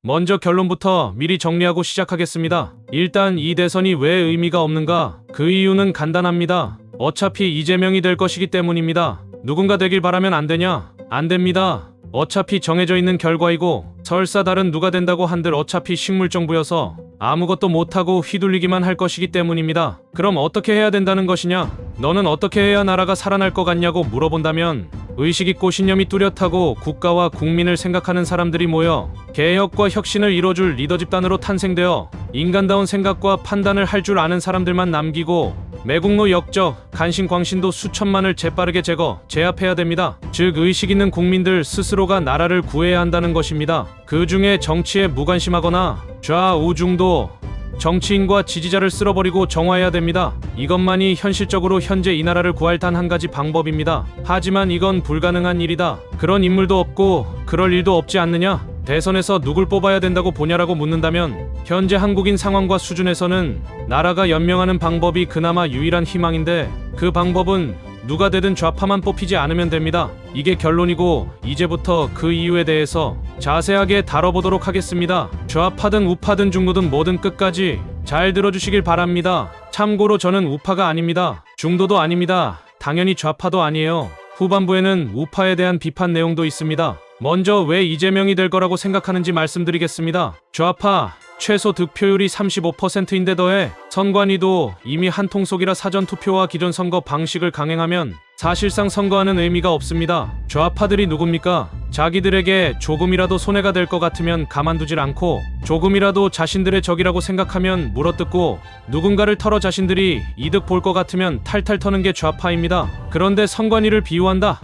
먼저 결론부터 미리 정리하고 시작하겠습니다. 일단 이 대선이 왜 의미가 없는가? 그 이유는 간단합니다. 어차피 이재명이 될 것이기 때문입니다. 누군가 되길 바라면 안 되냐? 안 됩니다. 어차피 정해져 있는 결과이고 설사 다른 누가 된다고 한들 어차피 식물정부여서 아무것도 못하고 휘둘리기만 할 것이기 때문입니다. 그럼 어떻게 해야 된다는 것이냐? 너는 어떻게 해야 나라가 살아날 것 같냐고 물어본다면 의식 있고 신념이 뚜렷하고 국가와 국민을 생각하는 사람들이 모여 개혁과 혁신을 이뤄줄 리더 집단으로 탄생되어 인간다운 생각과 판단을 할 줄 아는 사람들만 남기고 매국노 역적, 간신광신도 수천만을 재빠르게 제압해야 됩니다. 즉 의식 있는 국민들 스스로가 나라를 구해야 한다는 것입니다. 그 중에 정치에 무관심하거나 좌우중도 정치인과 지지자를 쓸어버리고 정화해야 됩니다. 이것만이 현실적으로 현재 이 나라를 구할 단 한 가지 방법입니다. 하지만 이건 불가능한 일이다. 그런 인물도 없고 그럴 일도 없지 않느냐? 대선에서 누굴 뽑아야 된다고 보냐라고 묻는다면 현재 한국인 상황과 수준에서는 나라가 연명하는 방법이 그나마 유일한 희망인데 그 방법은 누가 되든 좌파만 뽑히지 않으면 됩니다. 이게 결론이고 이제부터 그 이유에 대해서 자세하게 다뤄보도록 하겠습니다. 좌파든 우파든 중도든 뭐든 끝까지 잘 들어주시길 바랍니다. 참고로 저는 우파가 아닙니다. 중도도 아닙니다. 당연히 좌파도 아니에요. 후반부에는 우파에 대한 비판 내용도 있습니다. 먼저 왜 이재명이 될 거라고 생각하는지 말씀드리겠습니다. 좌파 최소 득표율이 35%인데 더해 선관위도 이미 한통속이라 사전투표와 기존 선거 방식을 강행하면 사실상 선거하는 의미가 없습니다. 좌파들이 누굽니까? 자기들에게 조금이라도 손해가 될 것 같으면 가만두질 않고 조금이라도 자신들의 적이라고 생각하면 물어뜯고 누군가를 털어 자신들이 이득 볼 것 같으면 탈탈 터는 게 좌파입니다. 그런데 선관위를 비유한다?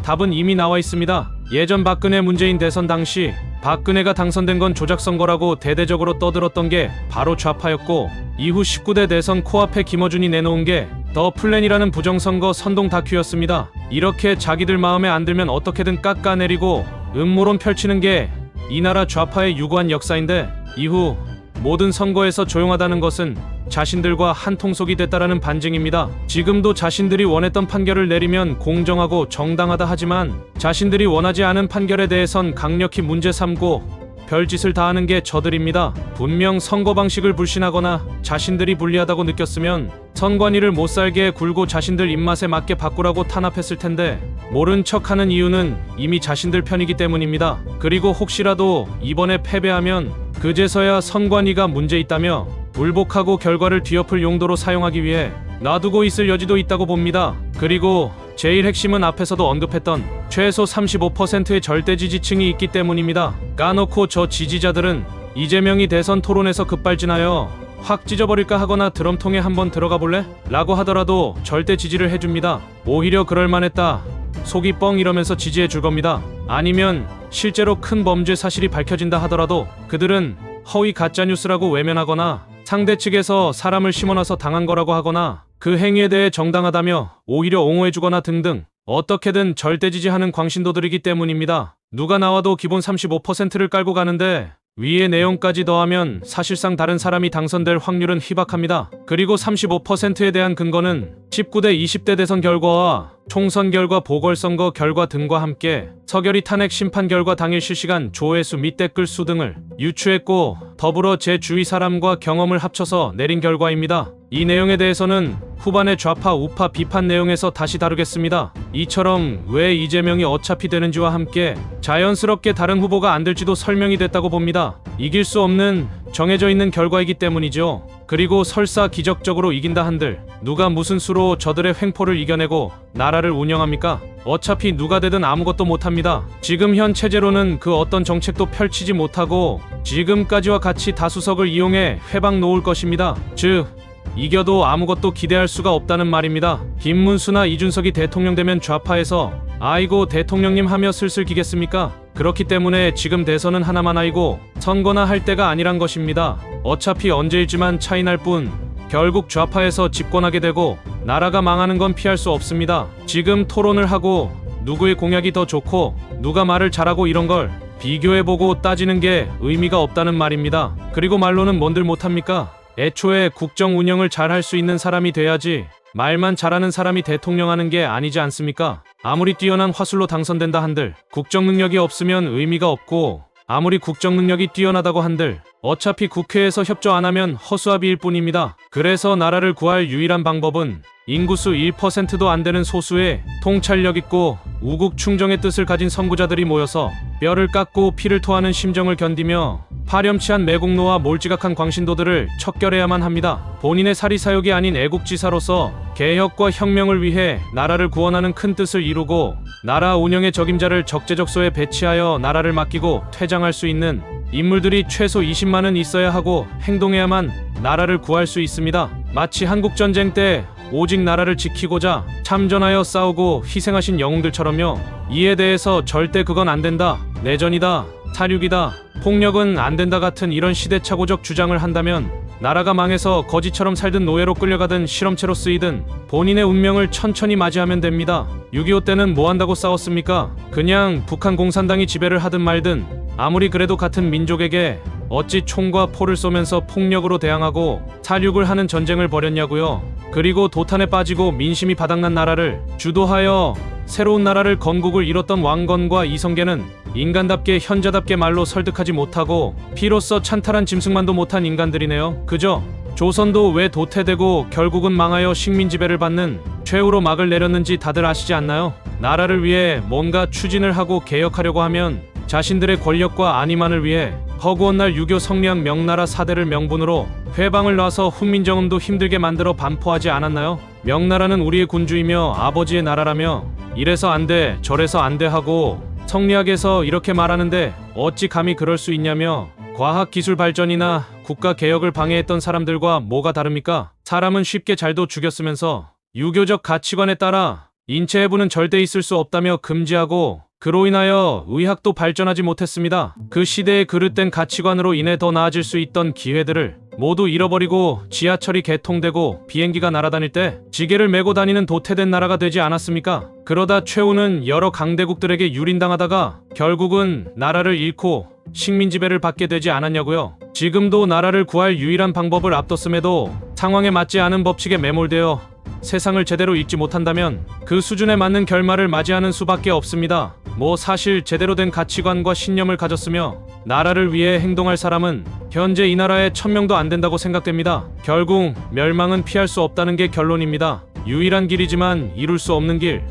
답은 이미 나와 있습니다. 예전 박근혜 문재인 대선 당시 박근혜가 당선된 건 조작선거라고 대대적으로 떠들었던 게 바로 좌파였고 이후 19대 대선 코앞에 김어준이 내놓은 게 더 플랜이라는 부정선거 선동 다큐였습니다. 이렇게 자기들 마음에 안 들면 어떻게든 깎아내리고 음모론 펼치는 게 이 나라 좌파의 유구한 역사인데 이후 모든 선거에서 조용하다는 것은 자신들과 한통속이 됐다라는 반증입니다. 지금도 자신들이 원했던 판결을 내리면 공정하고 정당하다 하지만 자신들이 원하지 않은 판결에 대해선 강력히 문제 삼고 별짓을 다 하는 게 저들입니다. 분명 선거 방식을 불신하거나 자신들이 불리하다고 느꼈으면 선관위를 못살게 굴고 자신들 입맛에 맞게 바꾸라고 탄압했을 텐데 모른 척하는 이유는 이미 자신들 편이기 때문입니다. 그리고 혹시라도 이번에 패배하면 그제서야 선관위가 문제 있다며 불복하고 결과를 뒤엎을 용도로 사용하기 위해 놔두고 있을 여지도 있다고 봅니다. 그리고 제일 핵심은 앞에서도 언급했던 최소 35%의 절대 지지층이 있기 때문입니다. 까놓고 저 지지자들은 이재명이 대선 토론에서 급발진하여 확 찢어버릴까 하거나 드럼통에 한번 들어가 볼래? 라고 하더라도 절대 지지를 해줍니다. 오히려 그럴만했다. 속이 뻥 이러면서 지지해 줄 겁니다. 아니면 실제로 큰 범죄 사실이 밝혀진다 하더라도 그들은 허위 가짜뉴스라고 외면하거나 상대 측에서 사람을 심어놔서 당한 거라고 하거나 그 행위에 대해 정당하다며 오히려 옹호해주거나 등등 어떻게든 절대 지지하는 광신도들이기 때문입니다. 누가 나와도 기본 35%를 깔고 가는데 위의 내용까지 더하면 사실상 다른 사람이 당선될 확률은 희박합니다. 그리고 35%에 대한 근거는 19대 20대 대선 결과와 총선 결과 보궐선거 결과 등과 함께 서결이 탄핵 심판 결과 당일 실시간 조회수 및 댓글 수 등을 유추했고 더불어 제 주위 사람과 경험을 합쳐서 내린 결과입니다. 이 내용에 대해서는 후반의 좌파 우파 비판 내용에서 다시 다루겠습니다. 이처럼 왜 이재명이 어차피 되는지와 함께 자연스럽게 다른 후보가 안 될지도 설명이 됐다고 봅니다. 이길 수 없는 정해져 있는 결과이기 때문이죠. 그리고 설사 기적적으로 이긴다 한들 누가 무슨 수로 저들의 횡포를 이겨내고 나라를 운영합니까? 어차피 누가 되든 아무것도 못합니다. 지금 현 체제로는 그 어떤 정책도 펼치지 못하고 지금까지와 같이 다수석을 이용해 회방 놓을 것입니다. 즉 이겨도 아무것도 기대할 수가 없다는 말입니다. 김문수나 이준석이 대통령 되면 좌파에서 아이고 대통령님 하며 슬슬 기겠습니까? 그렇기 때문에 지금 대선은 하나만 아이고 선거나 할 때가 아니란 것입니다. 어차피 언제일지만 차이 날 뿐 결국 좌파에서 집권하게 되고 나라가 망하는 건 피할 수 없습니다. 지금 토론을 하고 누구의 공약이 더 좋고 누가 말을 잘하고 이런 걸 비교해보고 따지는 게 의미가 없다는 말입니다. 그리고 말로는 뭔들 못합니까? 애초에 국정 운영을 잘 할 수 있는 사람이 돼야지 말만 잘하는 사람이 대통령 하는 게 아니지 않습니까? 아무리 뛰어난 화술로 당선된다 한들 국정 능력이 없으면 의미가 없고 아무리 국정 능력이 뛰어나다고 한들 어차피 국회에서 협조 안 하면 허수아비일 뿐입니다. 그래서 나라를 구할 유일한 방법은 인구수 1%도 안 되는 소수의 통찰력 있고 우국 충정의 뜻을 가진 선구자들이 모여서 뼈를 깎고 피를 토하는 심정을 견디며 파렴치한 매국노와 몰지각한 광신도들을 척결해야만 합니다. 본인의 사리사욕이 아닌 애국지사로서 개혁과 혁명을 위해 나라를 구원하는 큰 뜻을 이루고 나라 운영의 적임자를 적재적소에 배치하여 나라를 맡기고 퇴장할 수 있는 인물들이 최소 20만은 있어야 하고 행동해야만 나라를 구할 수 있습니다. 마치 한국전쟁 때 오직 나라를 지키고자 참전하여 싸우고 희생하신 영웅들처럼요. 이에 대해서 절대 그건 안 된다, 내전이다, 사륙이다, 폭력은 안 된다 같은 이런 시대착오적 주장을 한다면 나라가 망해서 거지처럼 살든 노예로 끌려가든 실험체로 쓰이든 본인의 운명을 천천히 맞이하면 됩니다. 6.25 때는 뭐 한다고 싸웠습니까? 그냥 북한 공산당이 지배를 하든 말든 아무리 그래도 같은 민족에게 어찌 총과 포를 쏘면서 폭력으로 대항하고 사륙을 하는 전쟁을 벌였냐고요. 그리고 도탄에 빠지고 민심이 바닥난 나라를 주도하여 새로운 나라를 건국을 이뤘던 왕건과 이성계는 인간답게 현자답게 말로 설득하지 못하고 피로써 찬탈한 짐승만도 못한 인간들이네요. 그죠? 조선도 왜 도태되고 결국은 망하여 식민 지배를 받는 최후로 막을 내렸는지 다들 아시지 않나요? 나라를 위해 뭔가 추진을 하고 개혁하려고 하면 자신들의 권력과 안위만을 위해 허구한 날 유교 성리학 명나라 사대를 명분으로 회방을 놔서 훈민정음도 힘들게 만들어 반포하지 않았나요? 명나라는 우리의 군주이며 아버지의 나라라며 이래서 안 돼, 저래서 안 돼 하고 성리학에서 이렇게 말하는데 어찌 감히 그럴 수 있냐며 과학기술 발전이나 국가 개혁을 방해했던 사람들과 뭐가 다릅니까? 사람은 쉽게 잘도 죽였으면서 유교적 가치관에 따라 인체 해부는 절대 있을 수 없다며 금지하고 그로 인하여 의학도 발전하지 못했습니다. 그 시대의 그릇된 가치관으로 인해 더 나아질 수 있던 기회들을 모두 잃어버리고 지하철이 개통되고 비행기가 날아다닐 때 지게를 메고 다니는 도태된 나라가 되지 않았습니까? 그러다 최후는 여러 강대국들에게 유린당하다가 결국은 나라를 잃고 식민지배를 받게 되지 않았냐고요. 지금도 나라를 구할 유일한 방법을 앞뒀음에도 상황에 맞지 않은 법칙에 매몰되어 세상을 제대로 읽지 못한다면 그 수준에 맞는 결말을 맞이하는 수밖에 없습니다. 사실 제대로 된 가치관과 신념을 가졌으며 나라를 위해 행동할 사람은 현재 이 나라에 1000명도 안 된다고 생각됩니다. 결국 멸망은 피할 수 없다는 게 결론입니다. 유일한 길이지만 이룰 수 없는 길.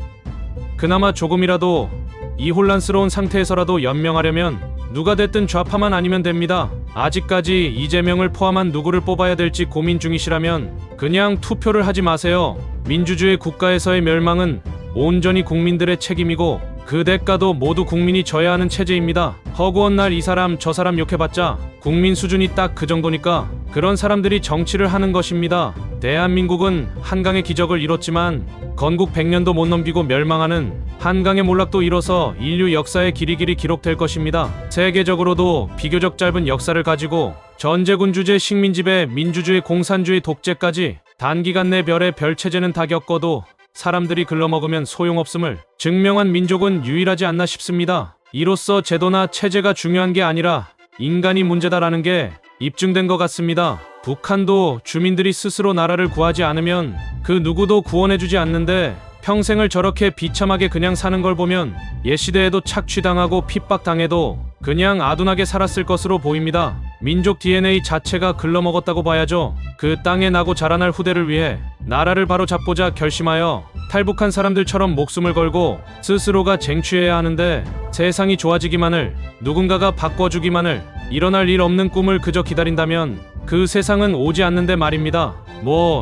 그나마 조금이라도 이 혼란스러운 상태에서라도 연명하려면 누가 됐든 좌파만 아니면 됩니다. 아직까지 이재명을 포함한 누구를 뽑아야 될지 고민 중이시라면 그냥 투표를 하지 마세요. 민주주의 국가에서의 멸망은 온전히 국민들의 책임이고 그 대가도 모두 국민이 져야 하는 체제입니다. 허구한 날 이 사람 저 사람 욕해봤자 국민 수준이 딱 그 정도니까 그런 사람들이 정치를 하는 것입니다. 대한민국은 한강의 기적을 이뤘지만 건국 100년도 못 넘기고 멸망하는 한강의 몰락도 이뤄서 인류 역사의 길이길이 기록될 것입니다. 세계적으로도 비교적 짧은 역사를 가지고 전제군주제, 식민지배, 민주주의, 공산주의, 독재까지 단기간 내 별의 별체제는 다 겪어도 사람들이 글러먹으면 소용없음을 증명한 민족은 유일하지 않나 싶습니다. 이로써 제도나 체제가 중요한 게 아니라 인간이 문제다라는 게 입증된 것 같습니다. 북한도 주민들이 스스로 나라를 구하지 않으면 그 누구도 구원해주지 않는데 평생을 저렇게 비참하게 그냥 사는 걸 보면 옛시대에도 착취당하고 핍박당해도 그냥 아둔하게 살았을 것으로 보입니다. 민족 DNA 자체가 글러먹었다고 봐야죠. 그 땅에 나고 자라날 후대를 위해 나라를 바로 잡고자 결심하여 탈북한 사람들처럼 목숨을 걸고 스스로가 쟁취해야 하는데 세상이 좋아지기만을, 누군가가 바꿔주기만을, 일어날 일 없는 꿈을 그저 기다린다면 그 세상은 오지 않는데 말입니다.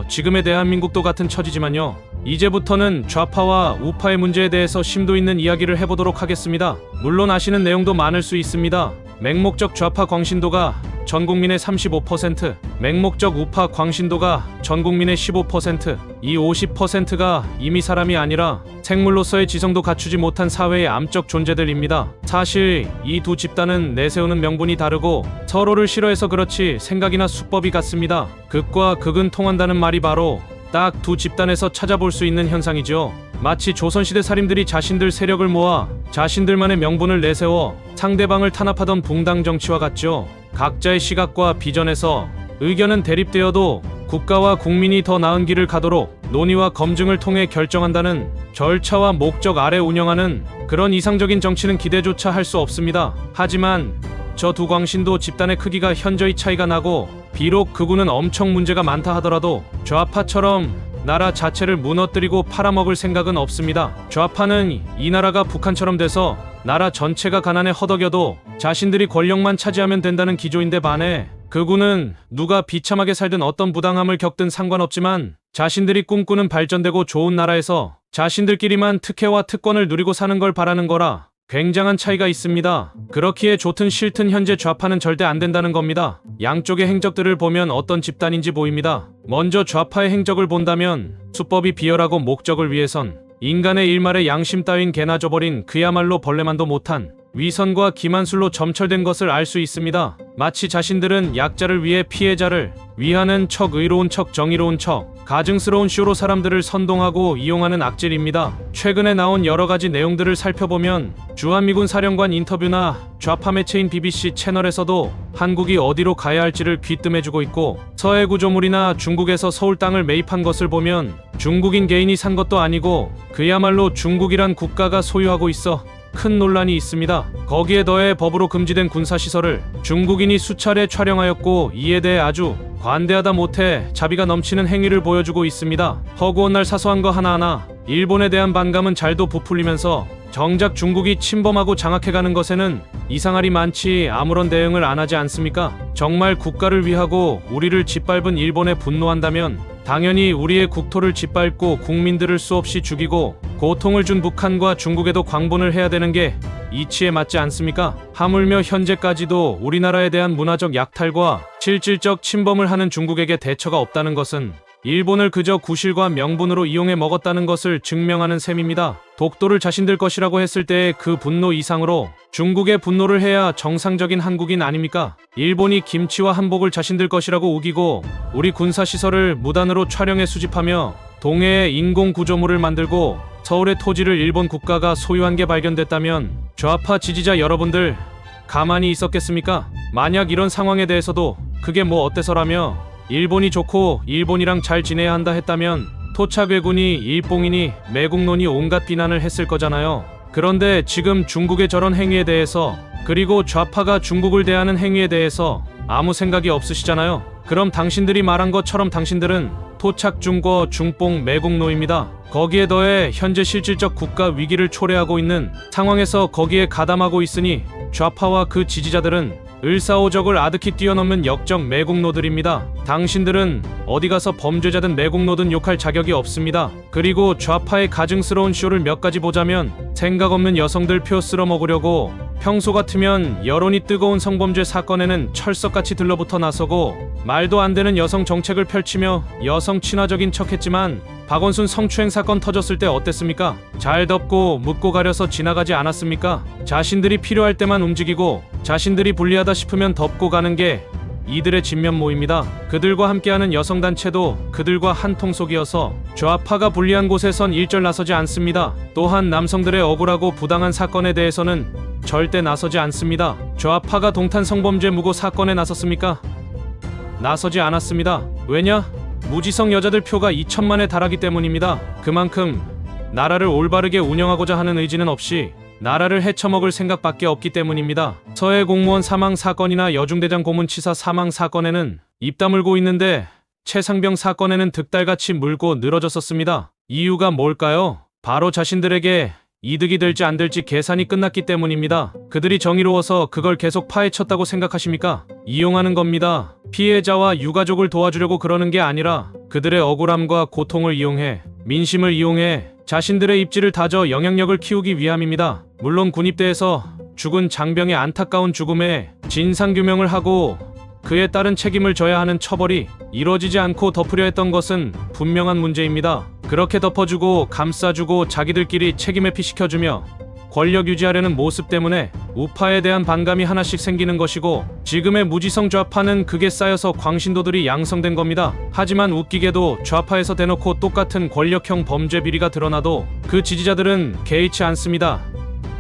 지금의 대한민국도 같은 처지지만요. 이제부터는 좌파와 우파의 문제에 대해서 심도 있는 이야기를 해보도록 하겠습니다. 물론 아시는 내용도 많을 수 있습니다. 맹목적 좌파 광신도가 전국민의 35%, 맹목적 우파 광신도가 전국민의 15%, 이 50%가 이미 사람이 아니라 생물로서의 지성도 갖추지 못한 사회의 암적 존재들입니다. 사실 이 두 집단은 내세우는 명분이 다르고 서로를 싫어해서 그렇지 생각이나 수법이 같습니다. 극과 극은 통한다는 말이 바로 딱 두 집단에서 찾아볼 수 있는 현상이죠. 마치 조선시대 살인들이 자신들 세력을 모아 자신들만의 명분을 내세워 상대방을 탄압하던 붕당 정치와 같죠. 각자의 시각과 비전에서 의견은 대립되어도 국가와 국민이 더 나은 길을 가도록 논의와 검증을 통해 결정한다는 절차와 목적 아래 운영하는 그런 이상적인 정치는 기대조차 할 수 없습니다. 하지만 저 두 광신도 집단의 크기가 현저히 차이가 나고 비록 그군은 엄청 문제가 많다 하더라도 좌파처럼 나라 자체를 무너뜨리고 팔아먹을 생각은 없습니다. 좌파는 이 나라가 북한처럼 돼서 나라 전체가 가난에 허덕여도 자신들이 권력만 차지하면 된다는 기조인데 반해 그군은 누가 비참하게 살든 어떤 부당함을 겪든 상관없지만 자신들이 꿈꾸는 발전되고 좋은 나라에서 자신들끼리만 특혜와 특권을 누리고 사는 걸 바라는 거라 굉장한 차이가 있습니다. 그렇기에 좋든 싫든 현재 좌파는 절대 안 된다는 겁니다. 양쪽의 행적들을 보면 어떤 집단인지 보입니다. 먼저 좌파의 행적을 본다면 수법이 비열하고 목적을 위해선 인간의 일말의 양심 따윈 개나 줘버린 그야말로 벌레만도 못한 위선과 기만술로 점철된 것을 알 수 있습니다. 마치 자신들은 약자를 위해 피해자를 위하는 척 의로운 척 정의로운 척 가증스러운 쇼로 사람들을 선동하고 이용하는 악질입니다. 최근에 나온 여러가지 내용들을 살펴보면 주한미군 사령관 인터뷰나 좌파 매체인 BBC 채널에서도 한국이 어디로 가야 할지를 귀뜸해주고 있고 서해 구조물이나 중국에서 서울 땅을 매입한 것을 보면 중국인 개인이 산 것도 아니고 그야말로 중국이란 국가가 소유하고 있어 큰 논란이 있습니다. 거기에 더해 법으로 금지된 군사시설을 중국인이 수차례 촬영하였고 이에 대해 아주 관대하다 못해 자비가 넘치는 행위를 보여주고 있습니다. 허구한 날 사소한 거 하나하나 일본에 대한 반감은 잘도 부풀리면서 정작 중국이 침범하고 장악해가는 것에는 이상할이 많지 아무런 대응을 안 하지 않습니까? 정말 국가를 위하고 우리를 짓밟은 일본에 분노한다면 당연히 우리의 국토를 짓밟고 국민들을 수없이 죽이고 고통을 준 북한과 중국에도 광분을 해야 되는 게 이치에 맞지 않습니까? 하물며 현재까지도 우리나라에 대한 문화적 약탈과 실질적 침범을 하는 중국에게 대처가 없다는 것은 일본을 그저 구실과 명분으로 이용해 먹었다는 것을 증명하는 셈입니다. 독도를 자신들 것이라고 했을 때의 그 분노 이상으로 중국의 분노를 해야 정상적인 한국인 아닙니까? 일본이 김치와 한복을 자신들 것이라고 우기고 우리 군사시설을 무단으로 촬영해 수집하며 동해에 인공구조물을 만들고 서울의 토지를 일본 국가가 소유한 게 발견됐다면 좌파 지지자 여러분들 가만히 있었겠습니까? 만약 이런 상황에 대해서도 그게 뭐 어때서라며 일본이 좋고 일본이랑 잘 지내야 한다 했다면 토착외군이 일봉이니 매국론이 온갖 비난을 했을 거잖아요. 그런데 지금 중국의 저런 행위에 대해서 그리고 좌파가 중국을 대하는 행위에 대해서 아무 생각이 없으시잖아요. 그럼 당신들이 말한 것처럼 당신들은 토착중거 중뽕 매국노입니다. 거기에 더해 현재 실질적 국가 위기를 초래하고 있는 상황에서 거기에 가담하고 있으니 좌파와 그 지지자들은 을사오적을 아득히 뛰어넘는 역적 매국노들입니다. 당신들은 어디 가서 범죄자든 매국노든 욕할 자격이 없습니다. 그리고 좌파의 가증스러운 쇼를 몇 가지 보자면 생각 없는 여성들 표 쓸어 먹으려고 평소 같으면 여론이 뜨거운 성범죄 사건에는 철석같이 들러붙어 나서고 말도 안 되는 여성 정책을 펼치며 여성 친화적인 척했지만 박원순 성추행 사건 터졌을 때 어땠습니까? 잘 덮고 묻고 가려서 지나가지 않았습니까? 자신들이 필요할 때만 움직이고 자신들이 불리하다 싶으면 덮고 가는 게 이들의 진면모입니다. 그들과 함께하는 여성단체도 그들과 한 통속이어서 좌파가 불리한 곳에선 일절 나서지 않습니다. 또한 남성들의 억울하고 부당한 사건에 대해서는 절대 나서지 않습니다. 좌파가 동탄 성범죄 무고 사건에 나섰습니까? 나서지 않았습니다. 왜냐? 무지성 여자들 표가 2천만에 달하기 때문입니다. 그만큼 나라를 올바르게 운영하고자 하는 의지는 없이 나라를 헤쳐먹을 생각밖에 없기 때문입니다. 서해 공무원 사망 사건이나 여중대장 고문치사 사망 사건에는 입 다물고 있는데 최상병 사건에는 득달같이 물고 늘어졌었습니다. 이유가 뭘까요? 바로 자신들에게 이득이 될지 안 될지 계산이 끝났기 때문입니다. 그들이 정의로워서 그걸 계속 파헤쳤다고 생각하십니까? 이용하는 겁니다. 피해자와 유가족을 도와주려고 그러는 게 아니라 그들의 억울함과 고통을 이용해 민심을 이용해 자신들의 입지를 다져 영향력을 키우기 위함입니다. 물론 군입대에서 죽은 장병의 안타까운 죽음에 진상규명을 하고 그에 따른 책임을 져야 하는 처벌이 이뤄지지 않고 덮으려 했던 것은 분명한 문제입니다. 그렇게 덮어주고 감싸주고 자기들끼리 책임 회피시켜주며 권력 유지하려는 모습 때문에 우파에 대한 반감이 하나씩 생기는 것이고 지금의 무지성 좌파는 그게 쌓여서 광신도들이 양성된 겁니다. 하지만 웃기게도 좌파에서 대놓고 똑같은 권력형 범죄 비리가 드러나도 그 지지자들은 개의치 않습니다.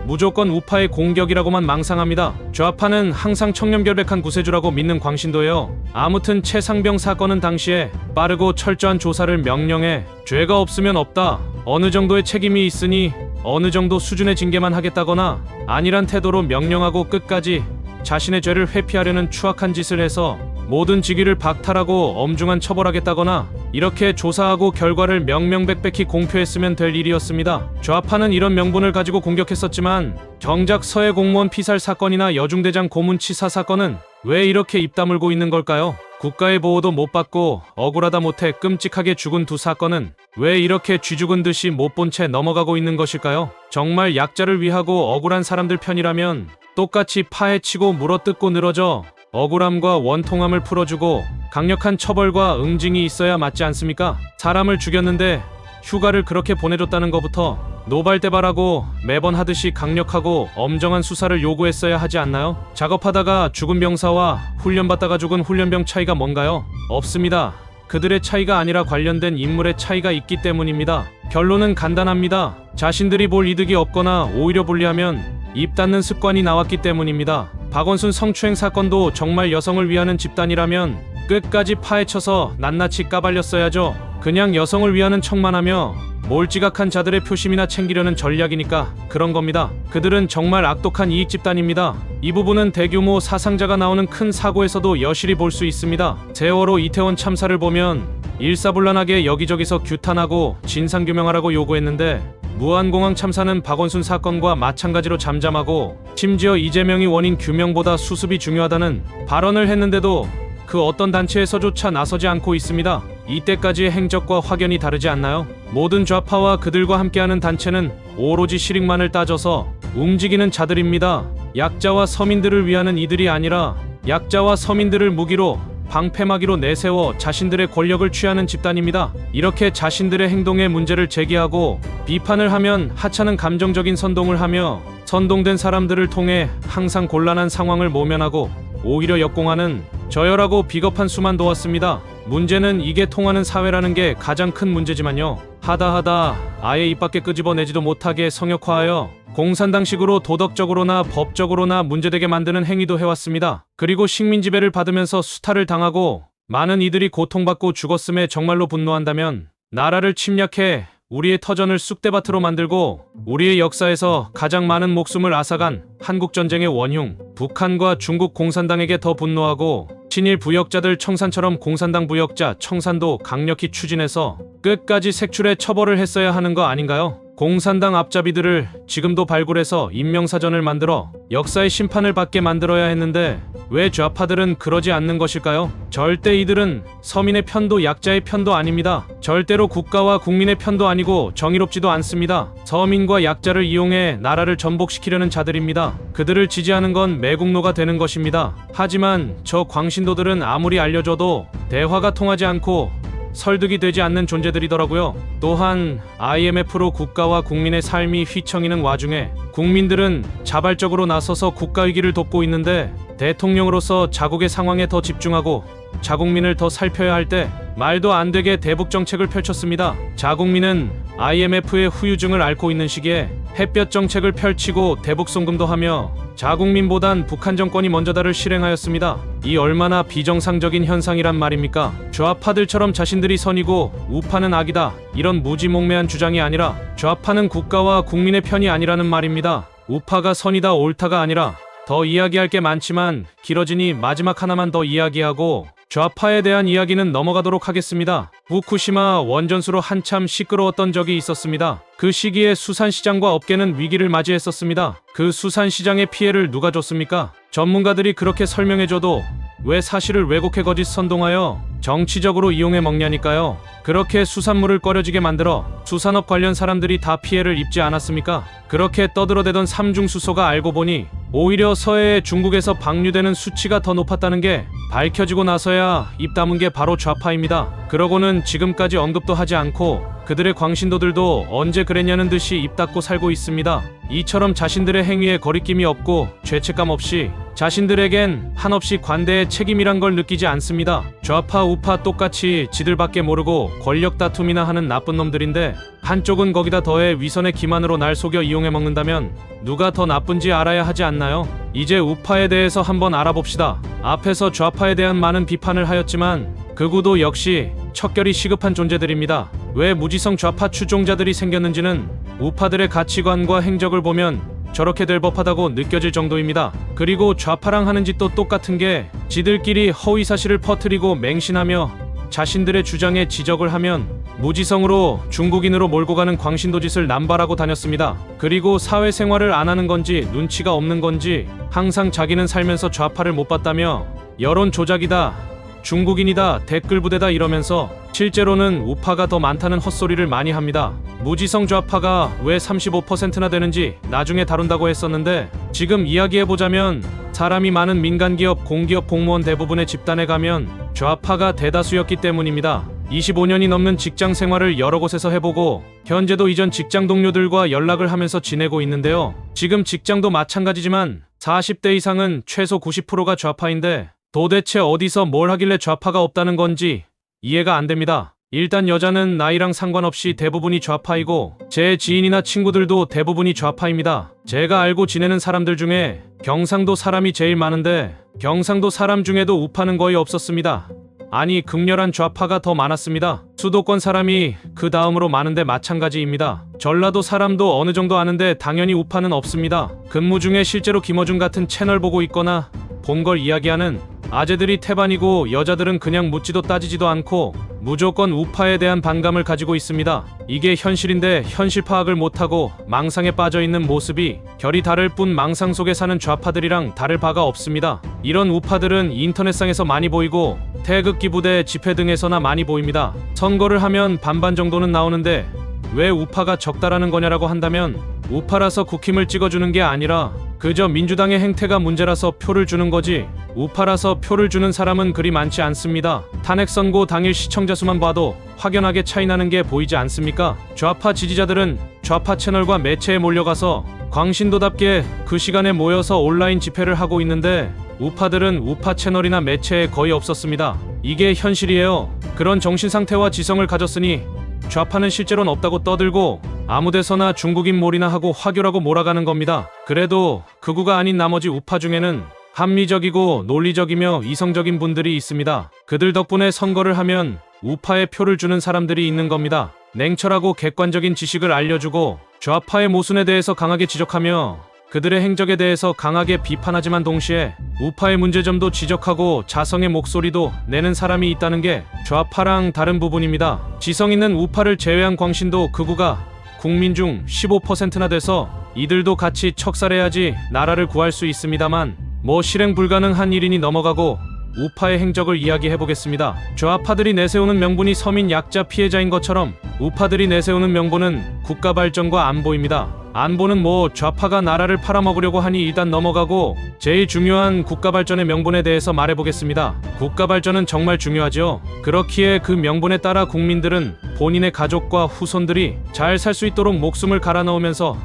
무조건 우파의 공격이라고만 망상합니다. 좌파는 항상 청렴결백한 구세주라고 믿는 광신도예요. 아무튼 최상병 사건은 당시에 빠르고 철저한 조사를 명령해 죄가 없으면 없다, 어느 정도의 책임이 있으니 어느 정도 수준의 징계만 하겠다거나 아니란 태도로 명령하고 끝까지 자신의 죄를 회피하려는 추악한 짓을 해서 모든 직위를 박탈하고 엄중한 처벌하겠다거나 이렇게 조사하고 결과를 명명백백히 공표했으면 될 일이었습니다. 좌파는 이런 명분을 가지고 공격했었지만 정작 서해 공무원 피살 사건이나 여중대장 고문치사 사건은 왜 이렇게 입 다물고 있는 걸까요? 국가의 보호도 못 받고 억울하다 못해 끔찍하게 죽은 두 사건은 왜 이렇게 쥐죽은 듯이 못 본 채 넘어가고 있는 것일까요? 정말 약자를 위하고 억울한 사람들 편이라면 똑같이 파헤치고 물어뜯고 늘어져 억울함과 원통함을 풀어주고 강력한 처벌과 응징이 있어야 맞지 않습니까? 사람을 죽였는데 휴가를 그렇게 보내줬다는 것부터 노발대발하고 매번 하듯이 강력하고 엄정한 수사를 요구했어야 하지 않나요? 작업하다가 죽은 병사와 훈련받다가 죽은 훈련병 차이가 뭔가요? 없습니다. 그들의 차이가 아니라 관련된 인물의 차이가 있기 때문입니다. 결론은 간단합니다. 자신들이 볼 이득이 없거나 오히려 불리하면 입 닫는 습관이 나왔기 때문입니다. 박원순 성추행 사건도 정말 여성을 위하는 집단이라면 끝까지 파헤쳐서 낱낱이 까발렸어야죠. 그냥 여성을 위하는 척만 하며 몰지각한 자들의 표심이나 챙기려는 전략이니까 그런 겁니다. 그들은 정말 악독한 이익 집단입니다. 이 부분은 대규모 사상자가 나오는 큰 사고에서도 여실히 볼 수 있습니다. 세월호 이태원 참사를 보면 일사불란하게 여기저기서 규탄하고 진상규명하라고 요구했는데 무안공항 참사는 박원순 사건과 마찬가지로 잠잠하고 심지어 이재명이 원인 규명보다 수습이 중요하다는 발언을 했는데도 그 어떤 단체에서조차 나서지 않고 있습니다. 이때까지의 행적과 확연히 다르지 않나요? 모든 좌파와 그들과 함께하는 단체는 오로지 실익만을 따져서 움직이는 자들입니다. 약자와 서민들을 위하는 이들이 아니라 약자와 서민들을 무기로 방패막이로 내세워 자신들의 권력을 취하는 집단입니다. 이렇게 자신들의 행동에 문제를 제기하고 비판을 하면 하찮은 감정적인 선동을 하며 선동된 사람들을 통해 항상 곤란한 상황을 모면하고 오히려 역공하는 저열하고 비겁한 수만 도왔습니다. 문제는 이게 통하는 사회라는 게 가장 큰 문제지만요. 하다 아예 입 밖에 끄집어내지도 못하게 성역화하여 공산당식으로 도덕적으로나 법적으로나 문제되게 만드는 행위도 해왔습니다. 그리고 식민지배를 받으면서 수탈을 당하고 많은 이들이 고통받고 죽었음에 정말로 분노한다면 나라를 침략해 우리의 터전을 쑥대밭으로 만들고 우리의 역사에서 가장 많은 목숨을 앗아간 한국전쟁의 원흉 북한과 중국 공산당에게 더 분노하고 친일 부역자들 청산처럼 공산당 부역자 청산도 강력히 추진해서 끝까지 색출해 처벌을 했어야 하는 거 아닌가요? 공산당 앞잡이들을 지금도 발굴해서 인명사전을 만들어 역사의 심판을 받게 만들어야 했는데 왜 좌파들은 그러지 않는 것일까요? 절대 이들은 서민의 편도 약자의 편도 아닙니다. 절대로 국가와 국민의 편도 아니고 정의롭지도 않습니다. 서민과 약자를 이용해 나라를 전복시키려는 자들입니다. 그들을 지지하는 건 매국노가 되는 것입니다. 하지만 저 광신도들은 아무리 알려줘도 대화가 통하지 않고 설득이 되지 않는 존재들이더라고요. 또한 IMF로 국가와 국민의 삶이 휘청이는 와중에 국민들은 자발적으로 나서서 국가 위기를 돕고 있는데 대통령으로서 자국의 상황에 더 집중하고 자국민을 더 살펴야 할 때 말도 안 되게 대북 정책을 펼쳤습니다. 자국민은 IMF의 후유증을 앓고 있는 시기에 햇볕 정책을 펼치고 대북 송금도 하며 자국민보단 북한 정권이 먼저다를 실행하였습니다. 이 얼마나 비정상적인 현상이란 말입니까? 좌파들처럼 자신들이 선이고 우파는 악이다. 이런 무지몽매한 주장이 아니라 좌파는 국가와 국민의 편이 아니라는 말입니다. 우파가 선이다 옳다가 아니라 더 이야기할 게 많지만 길어지니 마지막 하나만 더 이야기하고 좌파에 대한 이야기는 넘어가도록 하겠습니다. 후쿠시마 원전수로 한참 시끄러웠던 적이 있었습니다. 그 시기에 수산시장과 업계는 위기를 맞이했었습니다. 그 수산시장의 피해를 누가 줬습니까? 전문가들이 그렇게 설명해줘도 왜 사실을 왜곡해 거짓 선동하여 정치적으로 이용해 먹냐니까요. 그렇게 수산물을 꺼려지게 만들어 수산업 관련 사람들이 다 피해를 입지 않았습니까? 그렇게 떠들어대던 삼중수소가 알고 보니 오히려 서해에 중국에서 방류되는 수치가 더 높았다는 게 밝혀지고 나서야 입 다문 게 바로 좌파입니다. 그러고는 지금까지 언급도 하지 않고 그들의 광신도들도 언제 그랬냐는 듯이 입 닫고 살고 있습니다. 이처럼 자신들의 행위에 거리낌이 없고 죄책감 없이 자신들에겐 한없이 관대의 책임이란 걸 느끼지 않습니다. 좌파 우파 똑같이 지들밖에 모르고 권력 다툼이나 하는 나쁜 놈들인데 한쪽은 거기다 더해 위선의 기만으로 날 속여 이용해 먹는다면 누가 더 나쁜지 알아야 하지 않나요? 이제 우파에 대해서 한번 알아봅시다. 앞에서 좌파에 대한 많은 비판을 하였지만 극우도 역시 척결이 시급한 존재들입니다. 왜 무지성 좌파 추종자들이 생겼는지는 우파들의 가치관과 행적을 보면 저렇게 될 법하다고 느껴질 정도입니다. 그리고 좌파랑 하는 짓도 똑같은 게 지들끼리 허위 사실을 퍼뜨리고 맹신하며 자신들의 주장에 지적을 하면 무지성으로 중국인으로 몰고 가는 광신도 짓을 남발하고 다녔습니다. 그리고 사회생활을 안 하는 건지 눈치가 없는 건지 항상 자기는 살면서 좌파를 못 봤다며 여론 조작이다, 중국인이다, 댓글 부대다 이러면서 실제로는 우파가 더 많다는 헛소리를 많이 합니다. 무지성 좌파가 왜 35%나 되는지 나중에 다룬다고 했었는데 지금 이야기해보자면 사람이 많은 민간기업, 공기업 공무원 대부분의 집단에 가면 좌파가 대다수였기 때문입니다. 25년이 넘는 직장 생활을 여러 곳에서 해보고 현재도 이전 직장 동료들과 연락을 하면서 지내고 있는데요. 지금 직장도 마찬가지지만 40대 이상은 최소 90%가 좌파인데 도대체 어디서 뭘 하길래 좌파가 없다는 건지 이해가 안 됩니다. 일단 여자는 나이랑 상관없이 대부분이 좌파이고 제 지인이나 친구들도 대부분이 좌파입니다. 제가 알고 지내는 사람들 중에 경상도 사람이 제일 많은데 경상도 사람 중에도 우파는 거의 없었습니다. 아니 극렬한 좌파가 더 많았습니다. 수도권 사람이 그 다음으로 많은데 마찬가지입니다. 전라도 사람도 어느 정도 아는데 당연히 우파는 없습니다. 근무 중에 실제로 김어준 같은 채널 보고 있거나 본 걸 이야기하는 아재들이 태반이고 여자들은 그냥 묻지도 따지지도 않고 무조건 우파에 대한 반감을 가지고 있습니다. 이게 현실인데 현실 파악을 못하고 망상에 빠져있는 모습이 결이 다를 뿐 망상 속에 사는 좌파들이랑 다를 바가 없습니다. 이런 우파들은 인터넷상에서 많이 보이고 태극기 부대 집회 등에서나 많이 보입니다. 선거를 하면 반반 정도는 나오는데 왜 우파가 적다라는 거냐라고 한다면 우파라서 국힘을 찍어주는 게 아니라 그저 민주당의 행태가 문제라서 표를 주는 거지 우파라서 표를 주는 사람은 그리 많지 않습니다. 탄핵 선고 당일 시청자 수만 봐도 확연하게 차이나는 게 보이지 않습니까? 좌파 지지자들은 좌파 채널과 매체에 몰려가서 광신도답게 그 시간에 모여서 온라인 집회를 하고 있는데 우파들은 우파 채널이나 매체에 거의 없었습니다. 이게 현실이에요. 그런 정신상태와 지성을 가졌으니 좌파는 실제로는 없다고 떠들고 아무데서나 중국인 몰이나 하고 화교라고 몰아가는 겁니다. 그래도 극우가 아닌 나머지 우파 중에는 합리적이고 논리적이며 이성적인 분들이 있습니다. 그들 덕분에 선거를 하면 우파에 표를 주는 사람들이 있는 겁니다. 냉철하고 객관적인 지식을 알려주고 좌파의 모순에 대해서 강하게 지적하며 그들의 행적에 대해서 강하게 비판하지만 동시에 우파의 문제점도 지적하고 자성의 목소리도 내는 사람이 있다는 게 좌파랑 다른 부분입니다. 지성 있는 우파를 제외한 광신도 극우가 국민 중 15%나 돼서 이들도 같이 척살해야지 나라를 구할 수 있습니다만 뭐 실행 불가능한 일이니 넘어가고 우파의 행적을 이야기해보겠습니다. 좌파들이 내세우는 명분이 서민 약자 피해자인 것처럼 우파들이 내세우는 명분은 국가 발전과 안보입니다. 안보는 뭐 좌파가 나라를 팔아먹으려고 하니 일단 넘어가고 제일 중요한 국가 발전의 명분에 대해서 말해보겠습니다. 국가 발전은 정말 중요하죠. 그렇기에 그 명분에 따라 국민들은 본인의 가족과 후손들이 잘 살 수 있도록 목숨을 갈아넣으면서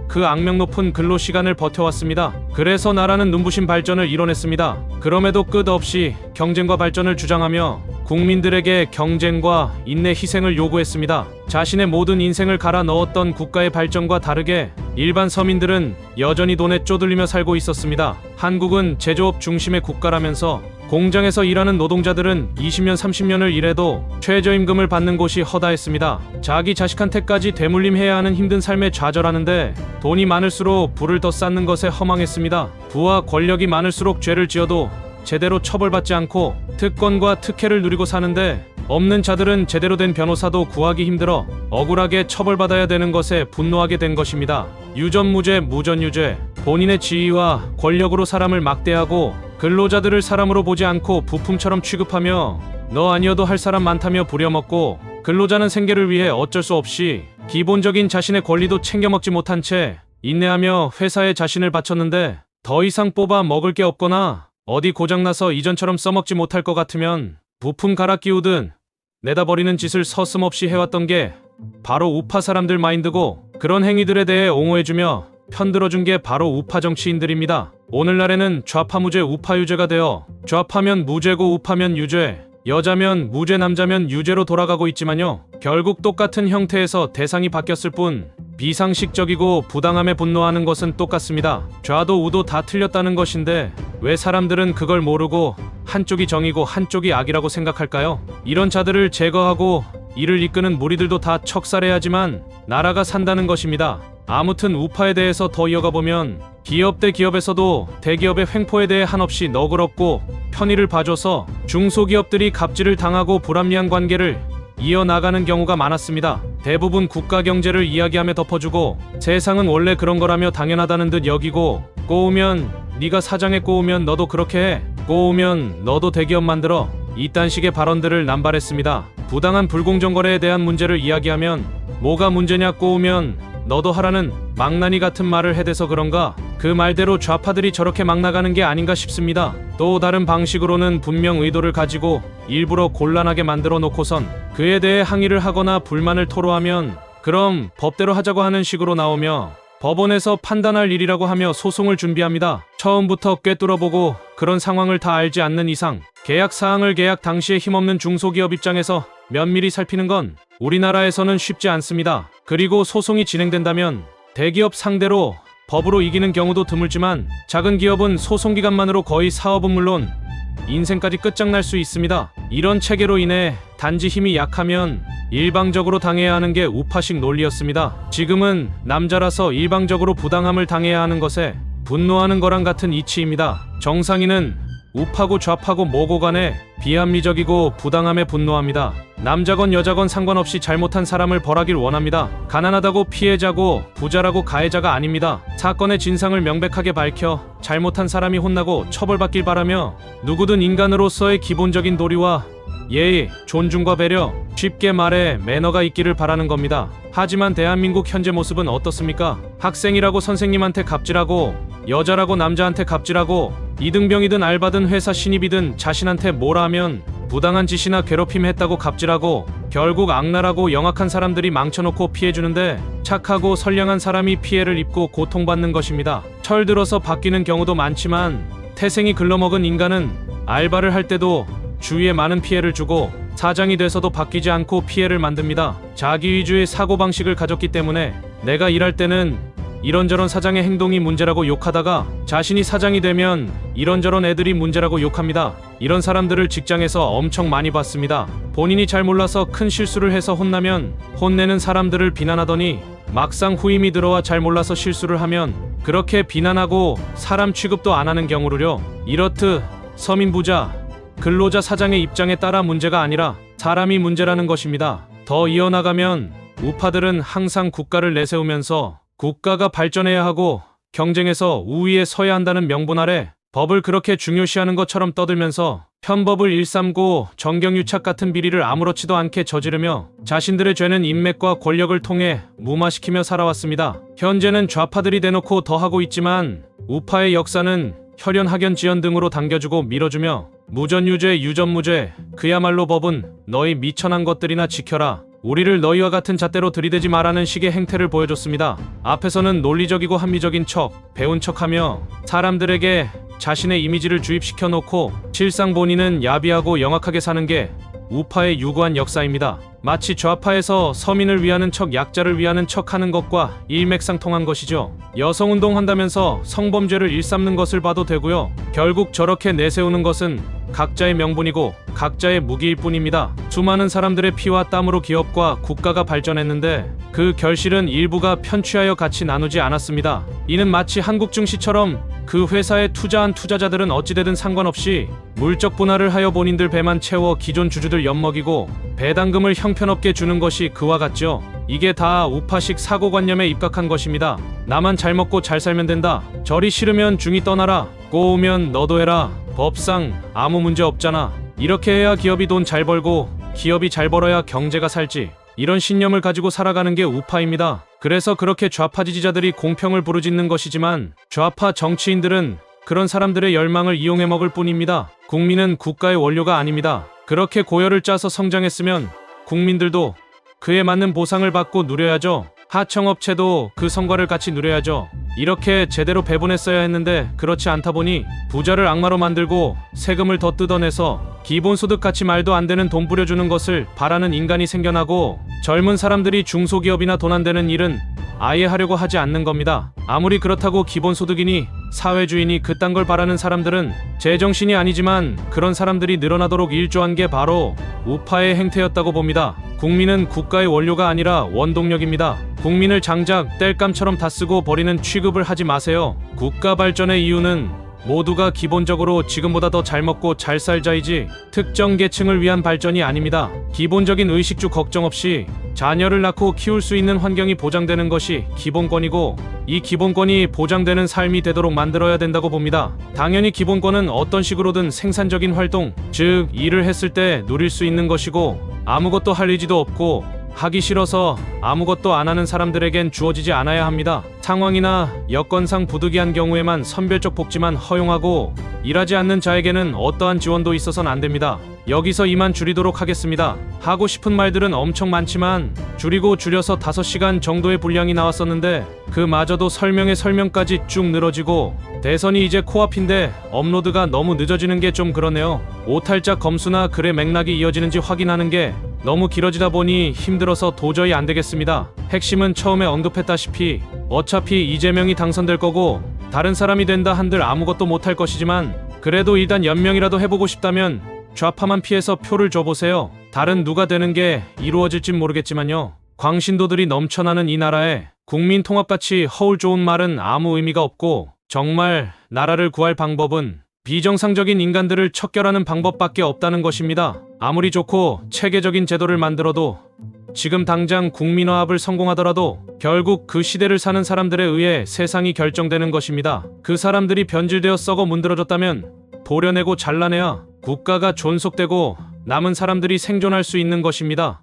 그 악명 높은 근로 시간을 버텨왔습니다. 그래서 나라는 눈부신 발전을 이뤄냈습니다. 그럼에도 끝없이 경쟁과 발전을 주장하며 국민들에게 경쟁과 인내 희생을 요구했습니다. 자신의 모든 인생을 갈아 넣었던 국가의 발전과 다르게 일반 서민들은 여전히 돈에 쪼들리며 살고 있었습니다. 한국은 제조업 중심의 국가라면서 공장에서 일하는 노동자들은 20년 30년을 일해도 최저임금을 받는 곳이 허다했습니다. 자기 자식한테까지 대물림해야 하는 힘든 삶에 좌절하는데 돈이 많을수록 부를 더 쌓는 것에 허망했습니다. 부와 권력이 많을수록 죄를 지어도 제대로 처벌받지 않고 특권과 특혜를 누리고 사는데 없는 자들은 제대로 된 변호사도 구하기 힘들어 억울하게 처벌받아야 되는 것에 분노하게 된 것입니다. 유전무죄, 무전유죄, 본인의 지위와 권력으로 사람을 막대하고 근로자들을 사람으로 보지 않고 부품처럼 취급하며 너 아니어도 할 사람 많다며 부려먹고 근로자는 생계를 위해 어쩔 수 없이 기본적인 자신의 권리도 챙겨 먹지 못한 채 인내하며 회사에 자신을 바쳤는데 더 이상 뽑아 먹을 게 없거나 어디 고장나서 이전처럼 써먹지 못할 것 같으면 부품 갈아 끼우든 내다 버리는 짓을 서슴없이 해왔던 게 바로 우파 사람들 마인드고 그런 행위들에 대해 옹호해주며 편들어준 게 바로 우파 정치인들입니다. 오늘날에는 좌파무죄 우파유죄가 되어 좌파면 무죄고 우파면 유죄, 여자면 무죄 남자면 유죄로 돌아가고 있지만요. 결국 똑같은 형태에서 대상이 바뀌었을 뿐 비상식적이고 부당함에 분노하는 것은 똑같습니다. 좌도 우도 다 틀렸다는 것인데 왜 사람들은 그걸 모르고 한쪽이 정이고 한쪽이 악이라고 생각할까요? 이런 자들을 제거하고 이를 이끄는 무리들도 다 척살해야지만 나라가 산다는 것입니다. 아무튼 우파에 대해서 더 이어가 보면 기업 대 기업에서도 대기업의 횡포에 대해 한없이 너그럽고 편의를 봐줘서 중소기업들이 갑질을 당하고 불합리한 관계를 이어나가는 경우가 많았습니다. 대부분 국가 경제를 이야기하며 덮어주고 세상은 원래 그런 거라며 당연하다는 듯 여기고 꼬우면 네가 사장에 꼬우면 너도 그렇게 해. 꼬우면 너도 대기업 만들어. 이딴 식의 발언들을 남발했습니다. 부당한 불공정 거래에 대한 문제를 이야기하면 뭐가 문제냐 꼬우면 너도 하라는 망나니 같은 말을 해대서 그런가 그 말대로 좌파들이 저렇게 막 나가는 게 아닌가 싶습니다. 또 다른 방식으로는 분명 의도를 가지고 일부러 곤란하게 만들어 놓고선 그에 대해 항의를 하거나 불만을 토로하면 그럼 법대로 하자고 하는 식으로 나오며 법원에서 판단할 일이라고 하며 소송을 준비합니다. 처음부터 꿰뚫어보고 그런 상황을 다 알지 않는 이상 계약 사항을 계약 당시에 힘없는 중소기업 입장에서 면밀히 살피는 건 우리나라에서는 쉽지 않습니다. 그리고 소송이 진행된다면 대기업 상대로 법으로 이기는 경우도 드물지만 작은 기업은 소송기간만으로 거의 사업은 물론 인생까지 끝장날 수 있습니다. 이런 체계로 인해 단지 힘이 약하면 일방적으로 당해야 하는 게 우파식 논리였습니다. 지금은 남자라서 일방적으로 부당함을 당해야 하는 것에 분노하는 거랑 같은 이치입니다. 정상인은 우파고 좌파고 뭐고 간에 비합리적이고 부당함에 분노합니다. 남자건 여자건 상관없이 잘못한 사람을 벌하길 원합니다. 가난하다고 피해자고 부자라고 가해자가 아닙니다. 사건의 진상을 명백하게 밝혀 잘못한 사람이 혼나고 처벌받길 바라며 누구든 인간으로서의 기본적인 도리와 예의, 존중과 배려, 쉽게 말해 매너가 있기를 바라는 겁니다. 하지만 대한민국 현재 모습은 어떻습니까? 학생이라고 선생님한테 갑질하고 여자라고 남자한테 갑질하고 이등병이든 알바든 회사 신입이든 자신한테 뭐라 하면 부당한 짓이나 괴롭힘 했다고 갑질하고 결국 악랄하고 영악한 사람들이 망쳐놓고 피해주는데 착하고 선량한 사람이 피해를 입고 고통받는 것입니다. 철들어서 바뀌는 경우도 많지만 태생이 글러먹은 인간은 알바를 할 때도 주위에 많은 피해를 주고 사장이 돼서도 바뀌지 않고 피해를 만듭니다. 자기위주의 사고방식을 가졌기 때문에 내가 일할 때는 이런저런 사장의 행동이 문제라고 욕하다가 자신이 사장이 되면 이런저런 애들이 문제라고 욕합니다. 이런 사람들을 직장에서 엄청 많이 봤습니다. 본인이 잘 몰라서 큰 실수를 해서 혼나면 혼내는 사람들을 비난하더니 막상 후임이 들어와 잘 몰라서 실수를 하면 그렇게 비난하고 사람 취급도 안 하는 경우를요. 이렇듯 서민 부자 근로자 사장의 입장에 따라 문제가 아니라 사람이 문제라는 것입니다. 더 이어나가면 우파들은 항상 국가를 내세우면서 국가가 발전해야 하고 경쟁에서 우위에 서야 한다는 명분 아래 법을 그렇게 중요시하는 것처럼 떠들면서 편법을 일삼고 정경유착 같은 비리를 아무렇지도 않게 저지르며 자신들의 죄는 인맥과 권력을 통해 무마시키며 살아왔습니다. 현재는 좌파들이 대놓고 더 하고 있지만 우파의 역사는 혈연, 학연, 지연 등으로 당겨주고 밀어주며 무전유죄, 유전무죄, 그야말로 법은 너희 미천한 것들이나 지켜라. 우리를 너희와 같은 잣대로 들이대지 말라는 식의 행태를 보여줬습니다. 앞에서는 논리적이고 합리적인 척, 배운 척하며 사람들에게 자신의 이미지를 주입시켜 놓고 실상 본인은 야비하고 영악하게 사는 게 우파의 유구한 역사입니다. 마치 좌파에서 서민을 위하는 척 약자를 위하는 척 하는 것과 일맥상통한 것이죠. 여성운동 한다면서 성범죄를 일삼는 것을 봐도 되고요. 결국 저렇게 내세우는 것은 각자의 명분이고 각자의 무기일 뿐입니다. 수많은 사람들의 피와 땀으로 기업과 국가가 발전했는데 그 결실은 일부가 편취하여 같이 나누지 않았습니다. 이는 마치 한국증시처럼 그 회사에 투자한 투자자들은 어찌되든 상관없이 물적 분할을 하여 본인들 배만 채워 기존 주주들 엿먹이고 배당금을 형편없게 주는 것이 그와 같죠. 이게 다 우파식 사고관념에 입각한 것입니다. 나만 잘 먹고 잘 살면 된다. 저리 싫으면 중이 떠나라. 꼬우면 너도 해라. 법상 아무 문제 없잖아. 이렇게 해야 기업이 돈 잘 벌고 기업이 잘 벌어야 경제가 살지. 이런 신념을 가지고 살아가는 게 우파입니다. 그래서 그렇게 좌파 지지자들이 공평을 부르짖는 것이지만 좌파 정치인들은 그런 사람들의 열망을 이용해 먹을 뿐입니다. 국민은 국가의 원료가 아닙니다. 그렇게 고열을 짜서 성장했으면 국민들도 그에 맞는 보상을 받고 누려야죠. 하청업체도 그 성과를 같이 누려야죠. 이렇게 제대로 배분했어야 했는데 그렇지 않다 보니 부자를 악마로 만들고 세금을 더 뜯어내서 기본소득같이 말도 안 되는 돈 뿌려주는 것을 바라는 인간이 생겨나고 젊은 사람들이 중소기업이나 돈 안 되는 일은 아예 하려고 하지 않는 겁니다. 아무리 그렇다고 기본소득이니 사회주의니 그딴 걸 바라는 사람들은 제정신이 아니지만 그런 사람들이 늘어나도록 일조한 게 바로 우파의 행태였다고 봅니다. 국민은 국가의 원료가 아니라 원동력입니다. 국민을 장작, 땔감처럼 다 쓰고 버리는 취급을 하지 마세요. 국가 발전의 이유는 모두가 기본적으로 지금보다 더 잘 먹고 잘 살자이지 특정 계층을 위한 발전이 아닙니다. 기본적인 의식주 걱정 없이 자녀를 낳고 키울 수 있는 환경이 보장되는 것이 기본권이고, 이 기본권이 보장되는 삶이 되도록 만들어야 된다고 봅니다. 당연히 기본권은 어떤 식으로든 생산적인 활동, 즉 일을 했을 때 누릴 수 있는 것이고, 아무것도 할 의지도 없고 하기 싫어서 아무것도 안 하는 사람들에겐 주어지지 않아야 합니다. 상황이나 여건상 부득이한 경우에만 선별적 복지만 허용하고 일하지 않는 자에게는 어떠한 지원도 있어선 안 됩니다. 여기서 이만 줄이도록 하겠습니다. 하고 싶은 말들은 엄청 많지만 줄이고 줄여서 5시간 정도의 분량이 나왔었는데 그마저도 설명까지 쭉 늘어지고, 대선이 이제 코앞인데 업로드가 너무 늦어지는 게 좀 그러네요. 오탈자 검수나 글의 맥락이 이어지는지 확인하는 게 너무 길어지다 보니 힘들어서 도저히 안 되겠습니다. 핵심은 처음에 언급했다시피 어차피 이재명이 당선될 거고 다른 사람이 된다 한들 아무것도 못할 것이지만, 그래도 일단 연명이라도 해보고 싶다면 좌파만 피해서 표를 줘보세요. 다른 누가 되는 게 이루어질진 모르겠지만요. 광신도들이 넘쳐나는 이 나라에 국민 통합같이 허울 좋은 말은 아무 의미가 없고, 정말 나라를 구할 방법은 비정상적인 인간들을 척결하는 방법밖에 없다는 것입니다. 아무리 좋고 체계적인 제도를 만들어도, 지금 당장 국민화합을 성공하더라도 결국 그 시대를 사는 사람들에 의해 세상이 결정되는 것입니다. 그 사람들이 변질되어 썩어 문드러졌다면 도려내고 잘라내야 국가가 존속되고 남은 사람들이 생존할 수 있는 것입니다.